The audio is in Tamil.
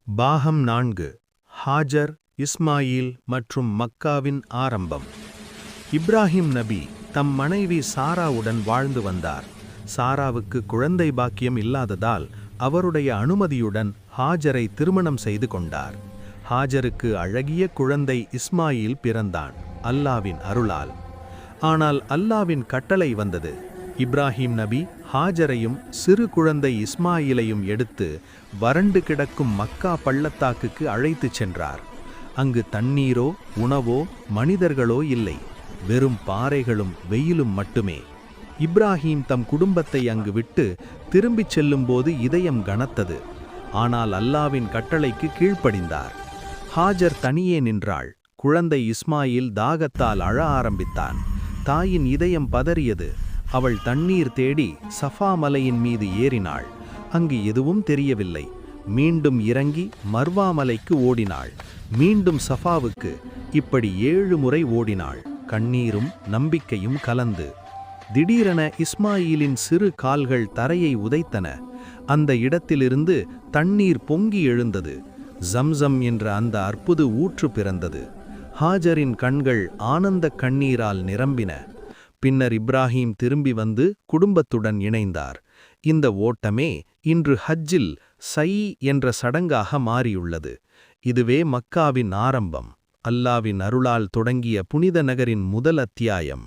பாகம் 4. ஹாஜர், இஸ்மாயில் மற்றும் மக்காவின் ஆரம்பம். இப்ராஹிம் நபி தம் மனைவி சாராவுடன் வாழ்ந்து வந்தார். சாராவுக்கு குழந்தை பாக்கியம் இல்லாததால் அவருடைய அனுமதியுடன் ஹாஜரை திருமணம் செய்து கொண்டார். ஹாஜருக்கு அழகிய குழந்தை இஸ்மாயில் பிறந்தான், அல்லாவின் அருளால். ஆனால் அல்லாவின் கட்டளை வந்தது. இப்ராஹிம் நபி ஹாஜரையும் சிறு குழந்தை இஸ்மாயிலையும் எடுத்து வறண்டு கிடக்கும் மக்கா பள்ளத்தாக்குக்கு அழைத்துச் சென்றார். அங்கு தண்ணீரோ உணவோ மனிதர்களோ இல்லை, வெறும் பாறைகளும் வெயிலும் மட்டுமே. இப்ராஹிம் தம் குடும்பத்தை அங்கு விட்டு திரும்பிச் செல்லும்போது இதயம் கனத்தது. ஆனால் அல்லாவின் கட்டளைக்கு கீழ்ப்படிந்தார். ஹாஜர் தனியே நின்றாள். குழந்தை இஸ்மாயில் தாகத்தால் அழ ஆரம்பித்தான். தாயின் இதயம் பதறியது. அவள் தண்ணீர் தேடி சஃபா மலையின் மீது ஏறினாள். அங்கு எதுவும் தெரியவில்லை. மீண்டும் இறங்கி மர்வா மலைக்கு ஓடினாள். மீண்டும் சஃபாவுக்கு. இப்படி 7 முறை ஓடினாள், கண்ணீரும் நம்பிக்கையும் கலந்து. திடீரென இஸ்மாயிலின் சிறு கால்கள் தரையை உதைத்தன. அந்த இடத்திலிருந்து தண்ணீர் பொங்கி எழுந்தது. ஜம்சம் என்ற அந்த அற்புத ஊற்று பிறந்தது. ஹாஜரின் கண்கள் ஆனந்த கண்ணீரால் நிரம்பின. பின்னர் இப்ராஹிம் திரும்பி வந்து குடும்பத்துடன் இணைந்தார். இந்த ஓட்டமே இன்று ஹஜ்ஜில் சை என்ற சடங்காக மாறியுள்ளது. இதுவே மக்காவின் ஆரம்பம், அல்லாவின் அருளால் தொடங்கிய புனித நகரின் முதல் அத்தியாயம்.